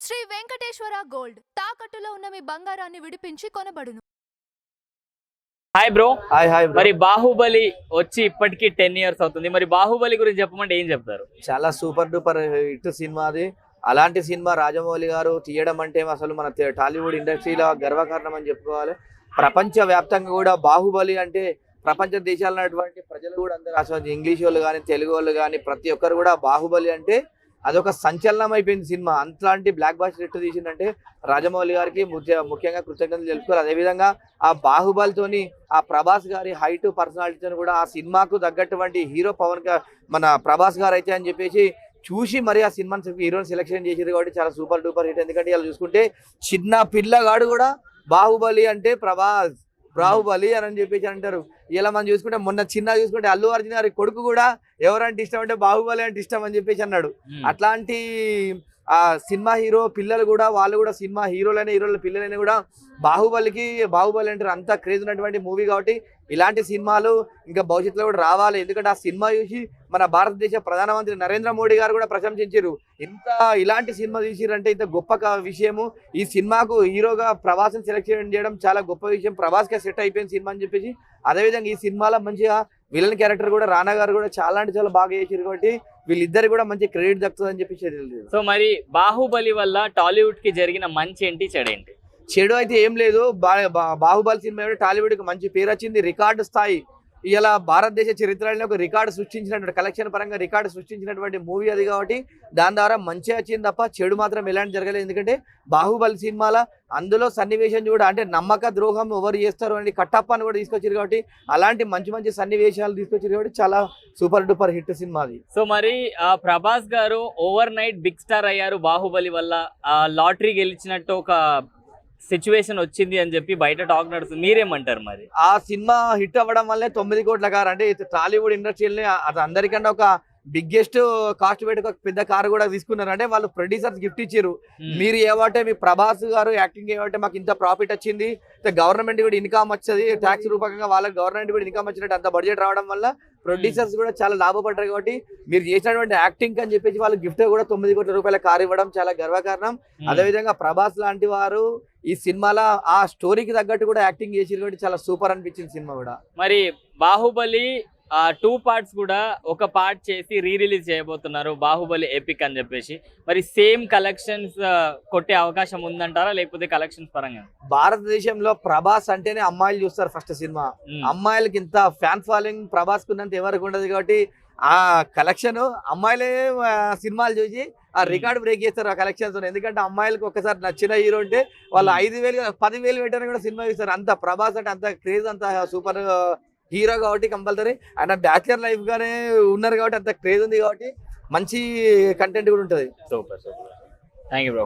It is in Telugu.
శ్రీ వెంకటేశ్వర గోల్డ్ తాకట్టులో ఉన్న మీ బంగారాన్ని విడిపించి కొనబడును. Hi bro. హాయ్ మరి బాహుబలి వచ్చి ఇప్పటికి 10 years అవుతుంది. మరి బాహుబలి గురించి చెప్పమంటే ఏం చెప్తారు? చాలా సూపర్ డూపర్ హిట్ సినిమా అది. అలాంటి సినిమా రాజమౌళి గారు తీయడం అంటే అసలు మన టాలీవుడ్ ఇండస్ట్రీలో గర్వకారణం అని చెప్పుకోవాలి. ప్రపంచ వ్యాప్తంగా కూడా బాహుబలి అంటే ప్రపంచ దేశాల్లో ఉన్నటువంటి ప్రజలు కూడా అందరూ అసలు ఇంగ్లీష్ వాళ్ళు కానీ తెలుగు వాళ్ళు కానీ ప్రతి ఒక్కరు కూడా బాహుబలి అంటే అదొక సంచలనం అయిపోయింది సినిమా. అంతలాంటి బ్లాక్ బాస్టర్ హిట్ తీసిందంటే రాజమౌళి గారికి ముఖ్యంగా కృతజ్ఞతలు తెలుసుకోవాలి. అదేవిధంగా ఆ బాహుబలితోని ఆ ప్రభాస్ గారి హైట్ పర్సనాలిటీతో కూడా ఆ సినిమాకు తగ్గటువంటి హీరో మన ప్రభాస్ గారు అయితే అని చెప్పేసి చూసి మరి ఆ సినిమాని హీరోని సెలెక్షన్ చేసేది కాబట్టి చాలా సూపర్ డూపర్ హిట్. ఎందుకంటే ఇలా చూసుకుంటే చిన్న పిల్లగాడు కూడా బాహుబలి అంటే బాహుబలి అని చెప్పేసి అంటారు. ఇలా మనం చూసుకుంటే మొన్న చిన్న చూసుకుంటే అల్లు అర్జున్ గారి కొడుకు కూడా ఎవరంటే ఇష్టం అంటే బాహుబలి అంటే ఇష్టం అని చెప్పేసి అన్నాడు. అట్లాంటి ఆ సినిమా హీరో పిల్లలు కూడా వాళ్ళు కూడా సినిమా హీరోల పిల్లలైనా కూడా బాహుబలి అంటారు. అంత క్రేజ్ ఉన్నటువంటి మూవీ కాబట్టి ఇలాంటి సినిమాలు ఇంకా భవిష్యత్తులో కూడా రావాలి. ఎందుకంటే ఆ సినిమా చూసి మన భారతదేశ ప్రధానమంత్రి నరేంద్ర మోడీ గారు కూడా ప్రశంసించారు. ఇలాంటి సినిమా తీసిరంటే ఇంత గొప్ప విషయము. ఈ సినిమాకు హీరోగా ప్రభాస్ని సెలెక్షన్ చేయడం చాలా గొప్ప విషయం. ప్రభాస్కే సెట్ అయిపోయింది సినిమా అని చెప్పేసి. అదేవిధంగా ఈ సినిమాలో మంచిగా విలన్ క్యారెక్టర్ కూడా రానా గారు కూడా చాలా అంటే చాలా బాగా చేశారు కాబట్టి వీళ్ళిద్దరు కూడా మంచి క్రెడిట్ దక్కుతుంది అని చెప్పి. సో మరి బాహుబలి వల్ల టాలీవుడ్ కి జరిగిన మంచి ఏంటి చెడు ఏంటి? చెడు అయితే ఏం లేదు. బాహుబలి సినిమా టాలీవుడ్కి మంచి పేరు వచ్చింది. రికార్డు స్థాయి ఇలా భారతదేశ చరిత్రలో ఒక రికార్డు సృష్టించినటువంటి కలెక్షన్ పరంగా రికార్డు సృష్టించినటువంటి మూవీ అది కాబట్టి దాని ద్వారా మంచి వచ్చింది తప్ప చెడు మాత్రం ఎలాంటి జరగలేదు. ఎందుకంటే బాహుబలి సినిమాలో అందులో సన్నివేశం కూడా అంటే నమ్మక ద్రోహం ఎవరు చేస్తారు అని కట్టప్ప అని కూడా తీసుకొచ్చారు కాబట్టి అలాంటి మంచి సన్నివేశాలు తీసుకొచ్చారు కాబట్టి చాలా సూపర్ డూపర్ హిట్ సినిమా అది. సో మరి ప్రభాస్ గారు ఓవర్ నైట్ బిగ్ స్టార్ అయ్యారు బాహుబలి వల్ల. లాటరీ గెలిచినట్టు ఒక సిచ్యువేషన్ వచ్చింది అని చెప్పి బయట టాక్ నడుస్తుంది. మీరేమంటారు? మరి ఆ సినిమా హిట్ అవ్వడం వల్లే 9 కోట్ల కారు అంటే టాలీవుడ్ ఇండస్ట్రీని అది అందరికన్నా ఒక బిగ్గెస్ట్ కాస్ట్ పెట్టి ఒక పెద్ద కారు కూడా తీసుకున్నారు. అంటే వాళ్ళు ప్రొడ్యూసర్స్ గిఫ్ట్ ఇచ్చారు. మీరు ఏమంటే మీ ప్రభాస్ గారు యాక్టింగ్ ఏమంటే మాకు ఇంత ప్రాఫిట్ వచ్చింది, గవర్నమెంట్ కూడా ఇన్కమ్ వచ్చేది, ట్యాక్స్ రూపకంగా వాళ్ళకి గవర్నమెంట్ కూడా ఇన్కమ్ వచ్చినట్టు అంత బడ్జెట్ రావడం వల్ల ప్రొడ్యూసర్స్ కూడా చాలా లాభపడ్డారు. కాబట్టి మీరు చేసినటువంటి యాక్టింగ్ అని చెప్పేసి వాళ్ళు గిఫ్ట్ కూడా 9 కోట్ల రూపాయల కారు ఇవ్వడం చాలా గర్వకారణం. అదేవిధంగా ప్రభాస్ లాంటి వారు ఈ సినిమాలో ఆ స్టోరీకి తగ్గట్టు కూడా యాక్టింగ్ చేసి కాబట్టి చాలా సూపర్ అనిపించింది సినిమా కూడా. మరి బాహుబలి 2 parts కూడా ఒక పార్ట్ చేసి రిలీజ్ చేయబోతున్నారు బాహుబలి ఎపిక్ అని చెప్పేసి. మరి సేమ్ కలెక్షన్స్ కొట్టే అవకాశం ఉందంటారా లేకపోతే కలెక్షన్స్ పరంగా? భారతదేశంలో ప్రభాస్ అంటేనే అమ్మాయిలు చూస్తారు. ఫస్ట్ సినిమా అమ్మాయిలకి ఇంత ఫ్యాన్ ఫాలోయింగ్ ప్రభాస్ కున్నంత ఎవరికి ఉండదు కాబట్టి ఆ కలెక్షన్ అమ్మాయిలే సినిమాలు చూసి ఆ రికార్డు బ్రేక్ చేస్తారు ఆ కలెక్షన్స్. ఎందుకంటే అమ్మాయిలకు ఒకసారి నచ్చిన హీరో అంటే వాళ్ళు 5,000 10,000 పెట్టారని కూడా సినిమా చూస్తారు. అంత ప్రభాస్ అంటే అంత క్రేజ్, అంత సూపర్ హీరో కాబట్టి కంపల్సరీ ఆయన బ్యాచిలర్ లైఫ్ గానే ఉన్నారు కాబట్టి అంత క్రేజ్ ఉంది కాబట్టి మంచి కంటెంట్ కూడా ఉంటుంది. సూపర్. Thank you bro.